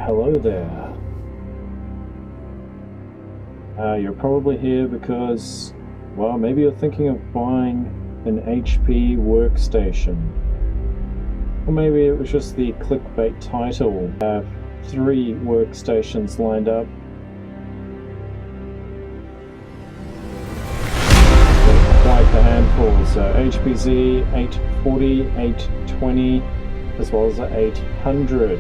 hello there. You're probably here because, well, maybe you're thinking of buying an HP Workstation. Or maybe it was just the clickbait title. I have 3 workstations lined up. Quite the handful. So HP Z840, 820, as well as the 800.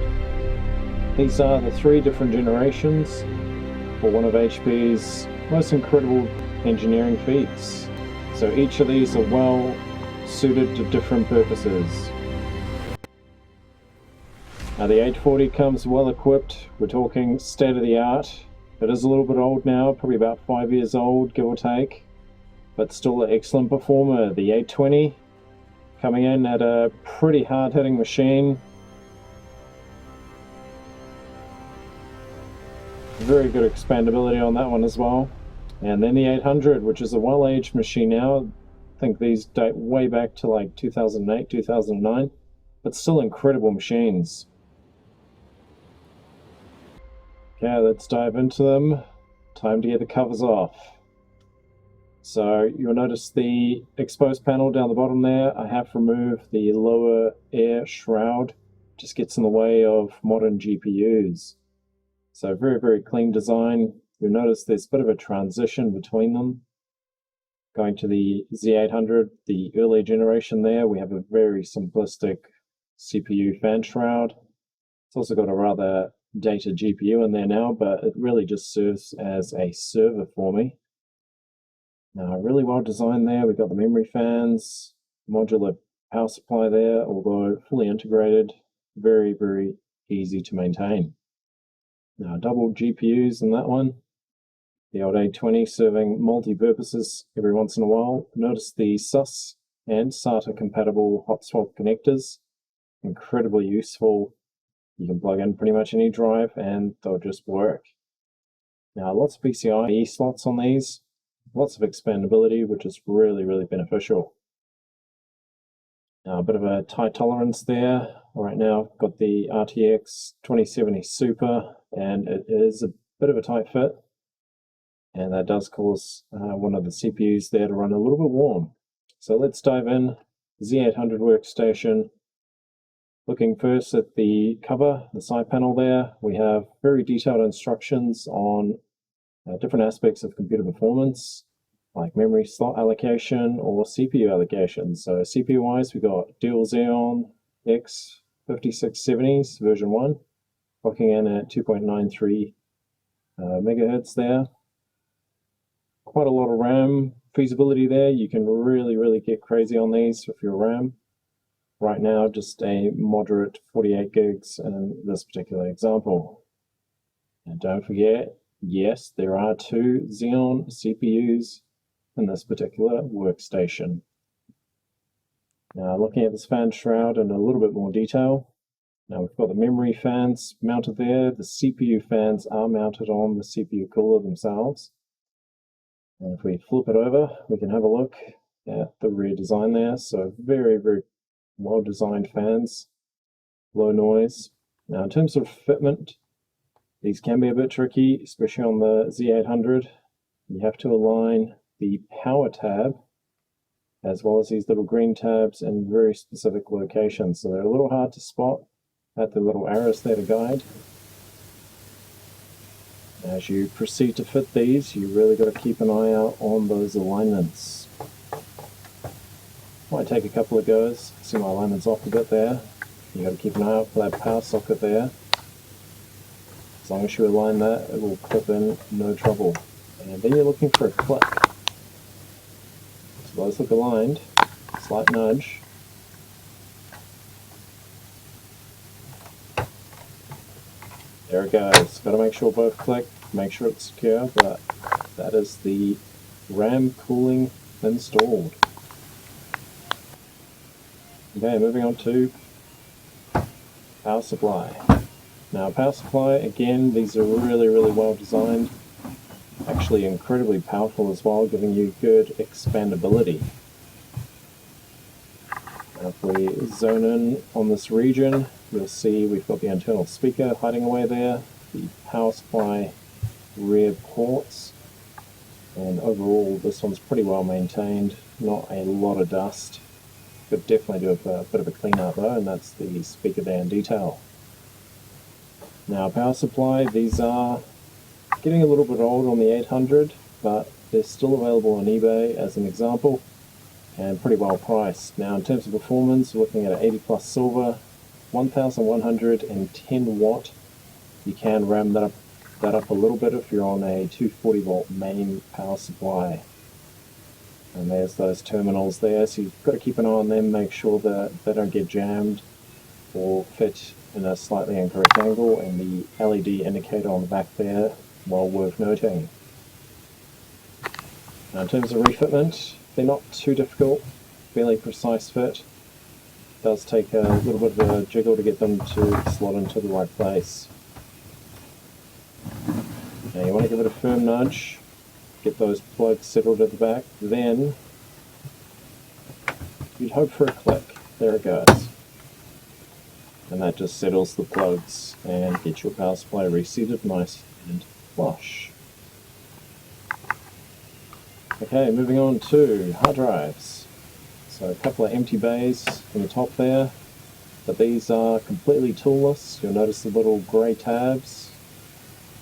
These are the 3 different generations for one of HP's most incredible engineering feats. So each of these are well suited to different purposes. Now the 840 comes well equipped. We're talking state of the art. It is a little bit old now, probably about 5 years old, give or take, but still an excellent performer. The 820 coming in at a pretty hard-hitting machine. Very good expandability on that one as well. And then the 800, which is a well-aged machine now. I think these date way back to like 2008, 2009, but still incredible machines. Okay, let's dive into them. Time to get the covers off. So you'll notice the exposed panel down the bottom there. I have removed the lower air shroud. Just gets in the way of modern GPUs. So very, very clean design. You'll notice there's a bit of a transition between them. Going to the Z800, the early generation there, we have a very simplistic CPU fan shroud. It's also got a rather dated GPU in there now, but it really just serves as a server for me. Now, really well designed there. We've got the memory fans, modular power supply there, although fully integrated, very, very easy to maintain. Now, double GPUs in that one. The old 820 serving multi-purposes every once in a while. Notice the SUS and SATA compatible hot swap connectors. Incredibly useful. You can plug in pretty much any drive and they'll just work. Now, lots of PCIe slots on these. Lots of expandability, which is really, really beneficial. Now, a bit of a tight tolerance there. Right now, I've got the RTX 2070 Super, and it is a bit of a tight fit. And that does cause one of the CPUs there to run a little bit warm. So let's dive in. Z800 workstation. Looking first at the cover, the side panel there, we have very detailed instructions on different aspects of computer performance, like memory slot allocation or CPU allocation. So CPU-wise, we've got dual Xeon X5670s version 1, clocking in at 2.93 megahertz there. Quite a lot of RAM feasibility there. You can really, really get crazy on these with your RAM. Right now, just a moderate 48 gigs in this particular example. And don't forget, yes, there are 2 Xeon CPUs in this particular workstation. Now, looking at this fan shroud in a little bit more detail. Now, we've got the memory fans mounted there. The CPU fans are mounted on the CPU cooler themselves. And if we flip it over, we can have a look at the rear design there. So very, very well-designed fans, low noise. Now, in terms of fitment, these can be a bit tricky, especially on the Z800. You have to align the power tab as well as these little green tabs in very specific locations. So they're a little hard to spot at the little arrows there to guide. As you proceed to fit these, you really got to keep an eye out on those alignments. Might take a couple of goes. See my alignment's off a bit there. You got to keep an eye out for that power socket there. As long as you align that, it will clip in no trouble. And then you're looking for a click. So those look aligned. Slight nudge. There it goes. Got to make sure both click. Make sure it's secure, but that is the RAM cooling installed. Okay, moving on to power supply. Now, power supply, again, these are really, really well designed. Actually incredibly powerful as well, giving you good expandability. Now if we zone in on this region, you'll see we've got the internal speaker hiding away there, the power supply rear ports, and overall this one's pretty well maintained, not a lot of dust. Could definitely do a bit of a clean out though, and that's the speaker band detail. Now power supply, these are getting a little bit old on the 800, but they're still available on eBay as an example, and pretty well priced. Now in terms of performance, we're looking at an 80 plus silver, 1110 watt. You can ram that up a little bit if you're on a 240 volt main power supply. And there's those terminals there, so you've got to keep an eye on them, make sure that they don't get jammed or fit in a slightly incorrect angle, and the LED indicator on the back there, well worth noting. Now in terms of refitment, they're not too difficult, fairly precise fit. It does take a little bit of a jiggle to get them to slot into the right place. Now you want to give it a firm nudge, get those plugs settled at the back, then you'd hope for a click. There it goes. And that just settles the plugs and gets your power supply reseated nice and flush. Okay, moving on to hard drives. So a couple of empty bays in the top there, but these are completely toolless. You'll notice the little grey tabs.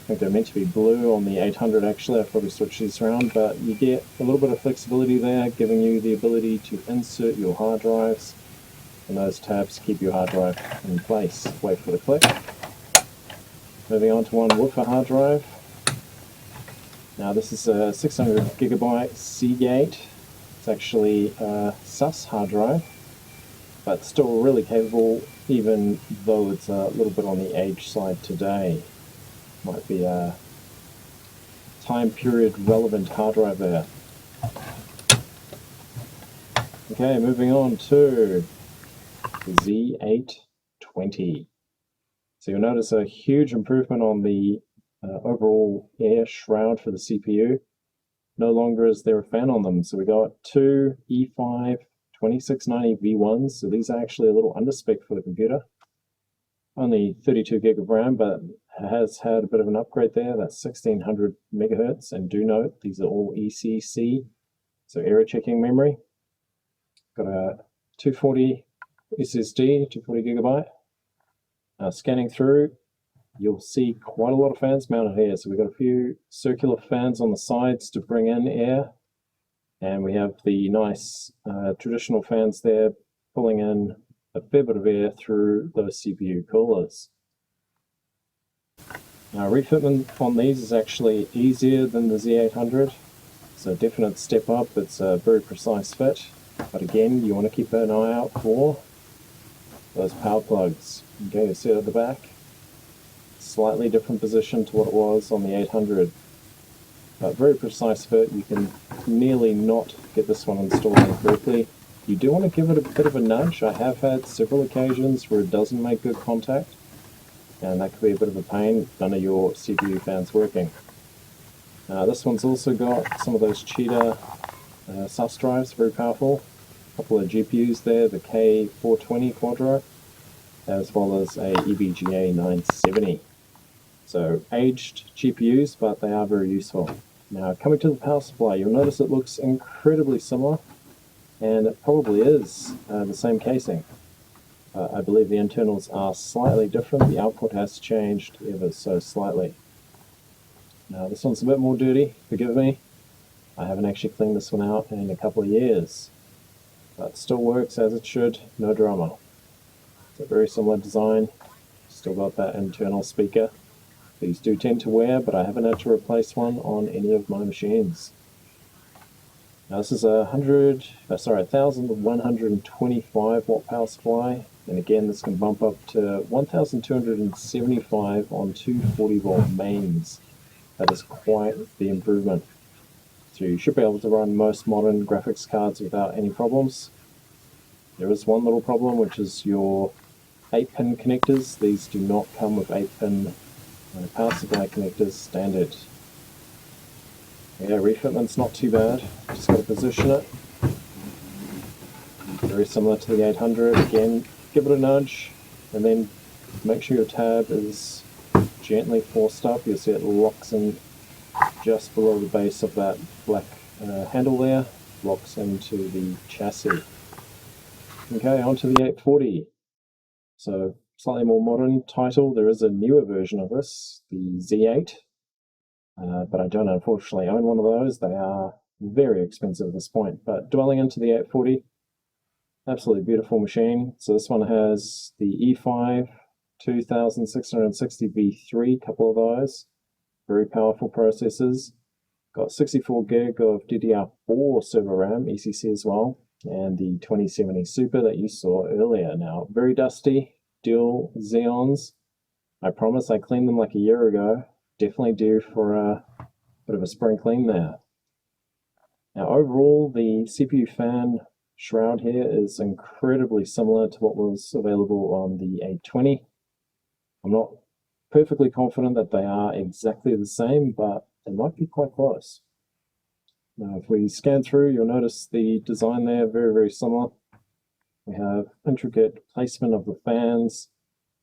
I think they're meant to be blue on the 800 actually. I've probably switched these around, but you get a little bit of flexibility there, giving you the ability to insert your hard drives, and those tabs keep your hard drive in place. Wait for the click. Moving on to one woofer hard drive. Now this is a 600 gigabyte Seagate. It's actually a SAS hard drive, but still really capable, even though it's a little bit on the age side today. Might be a time period relevant hard drive there. Okay, moving on to the Z820. So you'll notice a huge improvement on the overall air shroud for the CPU. No longer is there a fan on them, so we got two E5 2690 V1s, so these are actually a little under spec for the computer. Only 32 gig of RAM, but has had a bit of an upgrade there. That's 1600 megahertz, and do note these are all ECC, so error checking memory. Got a 240 SSD, 240 gigabyte. Scanning through, you'll see quite a lot of fans mounted here. So we've got a few circular fans on the sides to bring in air, and we have the nice traditional fans there pulling in a fair bit of air through those CPU coolers. Now refitment on these is actually easier than the Z800. It's a definite step up. It's a very precise fit, but again you want to keep an eye out for those power plugs. Okay, you see it at the back. Slightly different position to what it was on the 800, but very precise fit. You can nearly not get this one installed incorrectly. You do want to give it a bit of a nudge. I have had several occasions where it doesn't make good contact, and that could be a bit of a pain if none of your CPU fans working. This one's also got some of those Cheetah SAS drives, very powerful. A couple of GPUs there, the K420 Quadro, as well as a EVGA 970. So aged GPUs, but they are very useful. Now coming to the power supply, you'll notice it looks incredibly similar, and it probably is the same casing. I believe the internals are slightly different. The output has changed ever so slightly. Now this one's a bit more dirty, forgive me. I haven't actually cleaned this one out in a couple of years, but still works as it should, no drama. It's a very similar design, still got that internal speaker. These do tend to wear, but I haven't had to replace one on any of my machines. Now this is a 1125 watt power supply, and again this can bump up to 1275 on 240 volt mains. That is quite the improvement. So you should be able to run most modern graphics cards without any problems. There is one little problem, which is your 8-pin connectors. These do not come with 8-pin power supply connectors standard. Yeah, refitment's not too bad. Just got to position it. Very similar to the 800. Again, give it a nudge, and then make sure your tab is gently forced up. You'll see it locks in just below the base of that black handle there, locks into the chassis. Okay, onto the 840. So slightly more modern title. There is a newer version of this, the Z8, but I don't unfortunately own one of those. They are very expensive at this point. But dwelling into the 840, absolutely beautiful machine. So this one has the E5 2660 V3, couple of those. Very powerful processors. Got 64 gig of DDR4 server RAM, ECC as well, and the 2070 Super that you saw earlier. Now, very dusty, dual Xeons. I promise I cleaned them like a year ago. Definitely due for a bit of a spring clean there. Now, overall, the CPU fan shroud here is incredibly similar to what was available on the 820. I'm not perfectly confident that they are exactly the same, but they might be quite close. Now, if we scan through, you'll notice the design there, very, very similar. We have intricate placement of the fans,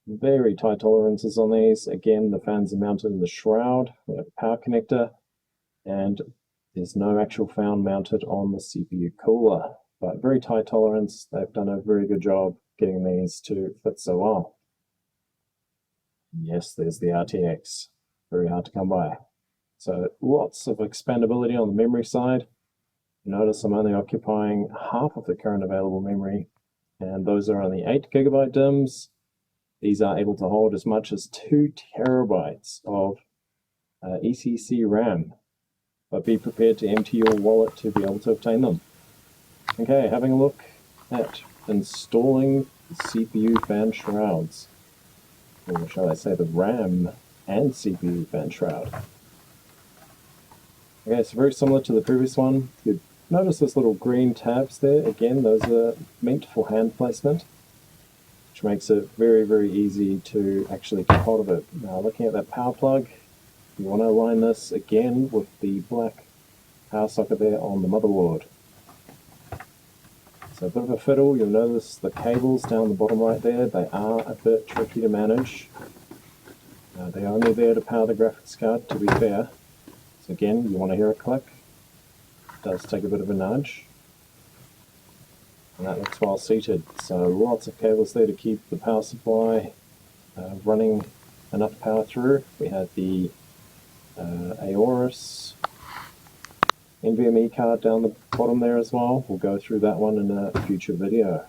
very tight tolerances on these. Again, the fans are mounted in the shroud. We have a power connector, and there's no actual fan mounted on the CPU cooler, but very tight tolerance. They've done a very good job getting these to fit so well. Yes, there's the RTX, very hard to come by. So lots of expandability on the memory side. Notice I'm only occupying half of the current available memory, and those are only 8 GB DIMMs. These are able to hold as much as 2 TB of ECC RAM, but be prepared to empty your wallet to be able to obtain them. Okay, having a look at installing the CPU fan shrouds, or shall I say the RAM and CPU fan shroud. Okay, so very similar to the previous one. You notice those little green tabs there. Again, those are meant for hand placement, which makes it very, very easy to actually get hold of it. Now, looking at that power plug, you want to align this again with the black power socket there on the motherboard. So a bit of a fiddle. You'll notice the cables down the bottom right there, they are a bit tricky to manage. They're only there to power the graphics card, to be fair. So again, you want to hear a click. It does take a bit of a nudge. And that looks well seated. So lots of cables there to keep the power supply running enough power through. We have the RACERRRZ NVMe card down the bottom there as well. We'll go through that one in a future video.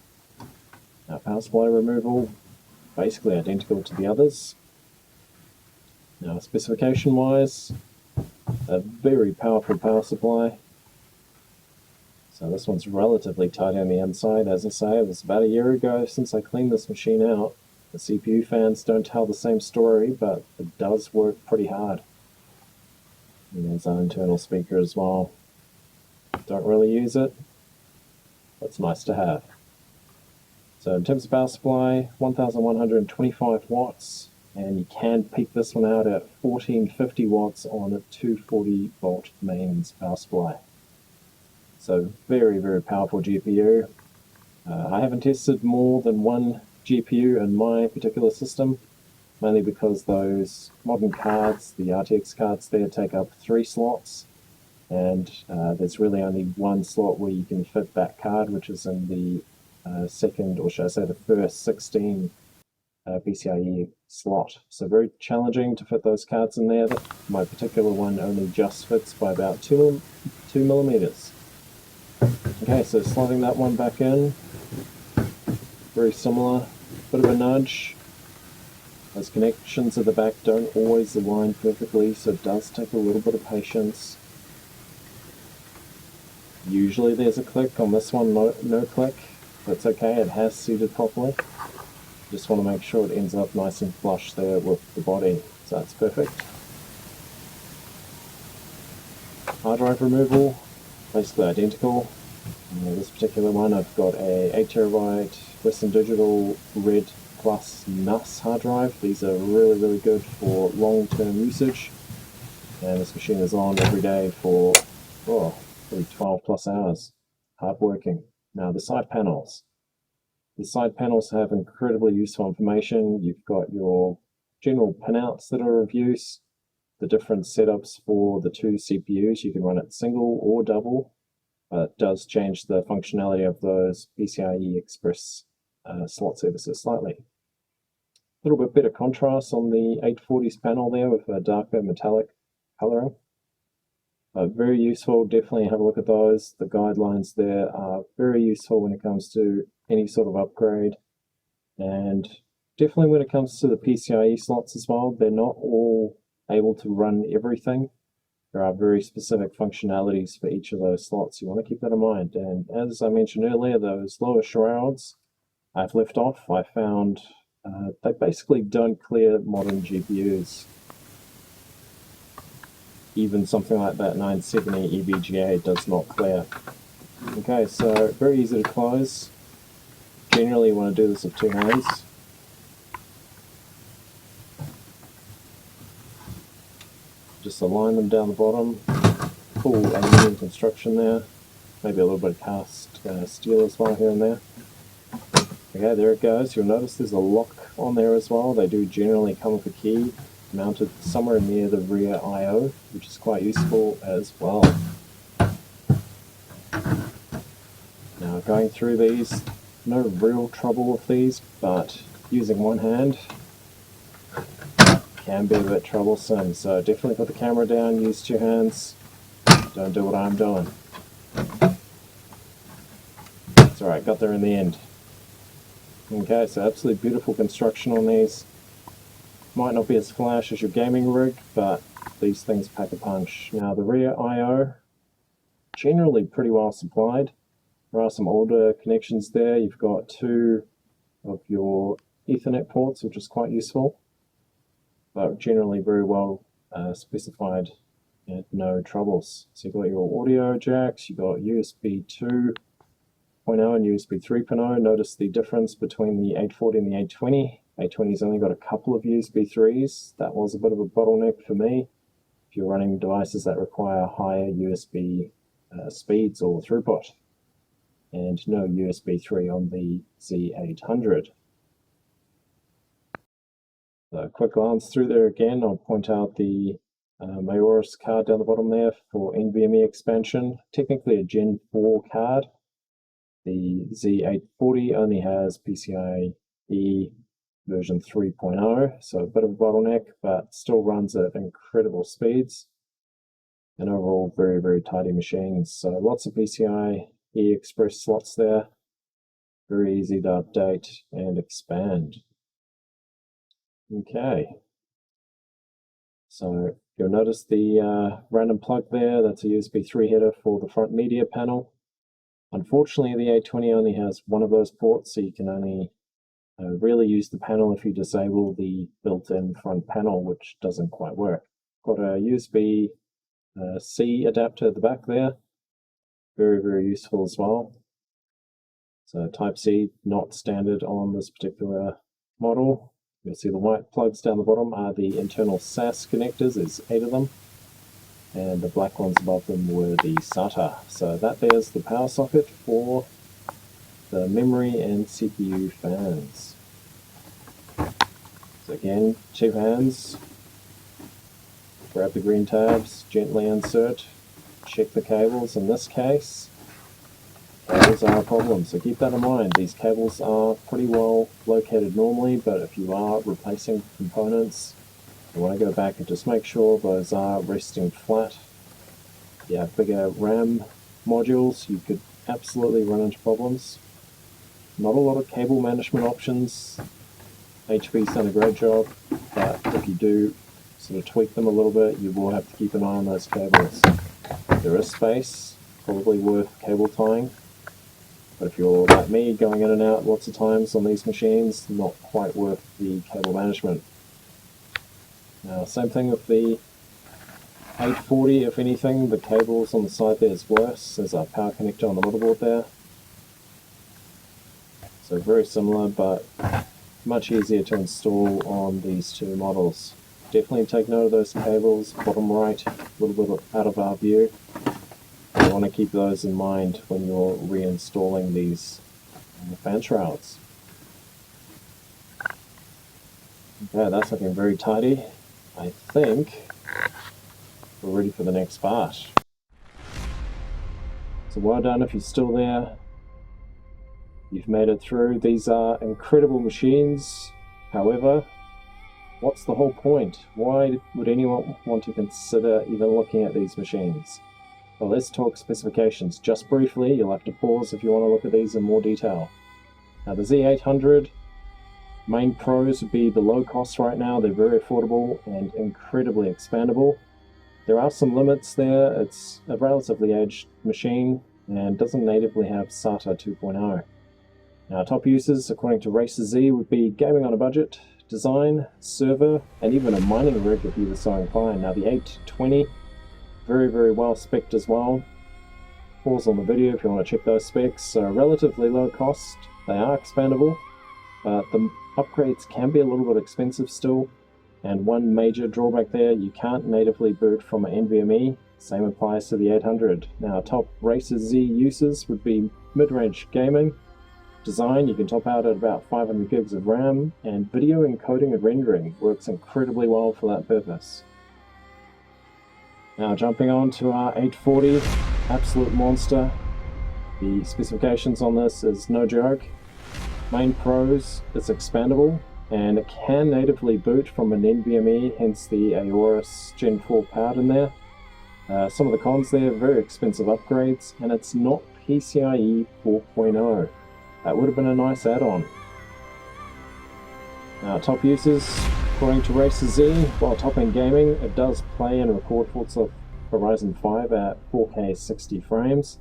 Now, power supply removal, basically identical to the others. Now, specification wise, a very powerful power supply. So this one's relatively tight on the inside. As I say, it was about a year ago since I cleaned this machine out. The CPU fans don't tell the same story, but it does work pretty hard. And there's our internal speaker as well. Don't really use it, but it's nice to have. So in terms of power supply, 1125 watts, and you can peak this one out at 1450 watts on a 240 volt mains power supply. So very, very powerful GPU. I haven't tested more than one GPU in my particular system, mainly because those modern cards, the RTX cards there, take up 3 slots, and there's really only one slot where you can fit that card, which is in the second, or should I say the first 16 PCIe slot. So very challenging to fit those cards in there. My particular one only just fits by about 2 millimeters. Okay, so slotting that one back in, very similar, bit of a nudge. Those connections at the back don't always align perfectly, so it does take a little bit of patience. Usually there's a click. On this one, no click. That's okay, it has seated properly. Just want to make sure it ends up nice and flush there with the body, so that's perfect. Hard drive removal, basically identical. This particular one, I've got a 8TB Western Digital Red Plus NUS hard drive. These are really, really good for long-term usage, and this machine is on every day for probably 12 plus hours. Hard working. Now the side panels. The side panels have incredibly useful information. You've got your general pinouts that are of use, the different setups for the two CPUs. You can run it single or double, but it does change the functionality of those PCIe Express slot services slightly. A little bit better contrast on the 840's panel there with a darker metallic coloring. Very useful, definitely have a look at those. The guidelines there are very useful when it comes to any sort of upgrade, and definitely when it comes to the PCIe slots as well. They're not all able to run everything. There are very specific functionalities for each of those slots. You want to keep that in mind. And as I mentioned earlier, those lower shrouds I've left off. I found they basically don't clear modern GPUs. Even something like that 970 EVGA does not clear. Okay, so very easy to close. Generally you want to do this with two hands. Just align them down the bottom. Full aluminium construction there. Maybe a little bit of cast steel as well here and there. Okay, there it goes. You'll notice there's a lock on there as well. They do generally come with a key mounted somewhere near the rear I/O, which is quite useful as well. Now going through these, no real trouble with these, but using one hand can be a bit troublesome, so definitely put the camera down, use two hands, don't do what I'm doing. It's alright, got there in the end. Okay, so absolutely beautiful construction on these. Might not be as flash as your gaming rig, but these things pack a punch. Now the rear I/O, generally pretty well supplied. There are some older connections there. You've got two of your Ethernet ports, which is quite useful, but generally very well specified and no troubles. So you've got your audio jacks, you've got USB 2.0 and USB 3.0. Notice the difference between the 840 and the 820. 820's only got a couple of USB 3s. That was a bit of a bottleneck for me. If you're running devices that require higher USB speeds or throughput. And no USB 3 on the Z800. So a quick glance through there again, I'll point out the RACERRRZ card down the bottom there for NVMe expansion. Technically a Gen 4 card. The Z840 only has PCIe version 3.0, so a bit of a bottleneck, but still runs at incredible speeds. And overall, very, very tidy machines. So lots of PCIe Express slots there. Very easy to update and expand. Okay. So you'll notice the random plug there. That's a USB 3 header for the front media panel. Unfortunately, the 820 only has one of those ports, so you can only really use the panel if you disable the built-in front panel, which doesn't quite work. Got a USB C adapter at the back there. Very, very useful as well. So Type-C, not standard on this particular model. You'll see the white plugs down the bottom are the internal SAS connectors. There's 8 of them. And the black ones above them were the SATA. So that there's the power socket for the memory and CPU fans. So again, two hands, grab the green tabs, gently insert, check the cables. In this case, cables are a problem, so keep that in mind. These cables are pretty well located normally, but if you are replacing components, you want to go back and just make sure those are resting flat. Yeah, bigger RAM modules, you could absolutely run into problems. Not a lot of cable management options. HP's done a great job, but if you do sort of tweak them a little bit, you will have to keep an eye on those cables. There is space, probably worth cable tying, but if you're like me, going in and out lots of times on these machines, not quite worth the cable management. Now, same thing with the 840, if anything, the cables on the side there is worse. There's a power connector on the motherboard there. So very similar, but much easier to install on these two models. Definitely take note of those cables, bottom right, a little bit out of our view. You want to keep those in mind when you're reinstalling these and the fan shrouds. Okay, that's looking very tidy. I think we're ready for the next part. So well done if you're still there. You've made it through. These are incredible machines. However, what's the whole point? Why would anyone want to consider even looking at these machines? Well, let's talk specifications just briefly. You'll have to pause if you want to look at these in more detail. Now, the Z800 main pros would be the low cost right now. They're very affordable and incredibly expandable. There are some limits there. It's a relatively aged machine and doesn't natively have SATA 2.0. Now, top uses, according to RACERRRZ, would be gaming on a budget, design, server, and even a mining rig if you were so inclined. Now, the 820, very, very well spec'd as well. Pause on the video if you want to check those specs. So, relatively low cost. They are expandable, but the upgrades can be a little bit expensive still. And one major drawback there, you can't natively boot from an NVMe. Same applies to the 800. Now, top RACERRRZ uses would be mid-range gaming. Design, you can top out at about 500 gigs of RAM, and video encoding and rendering works incredibly well for that purpose. Now jumping on to our 840, absolute monster. The specifications on this is no joke. Main pros, it's expandable, and it can natively boot from an NVMe, hence the Aorus Gen 4 powered in there. Some of the cons there, very expensive upgrades, and it's not PCIe 4.0. That would have been a nice add-on. Now, top uses, according to RACERRRZ, while top-end gaming, it does play and record Forza Horizon 5 at 4K 60 frames.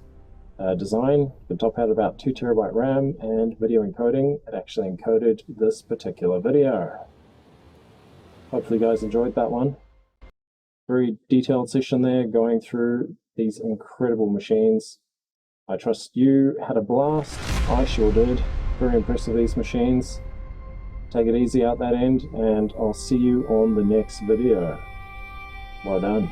Design, you can top out about 2TB RAM, and video encoding, it actually encoded this particular video. Hopefully you guys enjoyed that one. Very detailed session there, going through these incredible machines. I trust you had a blast. I sure did. Very impressed with these machines. Take it easy out that end, and I'll see you on the next video. Well done.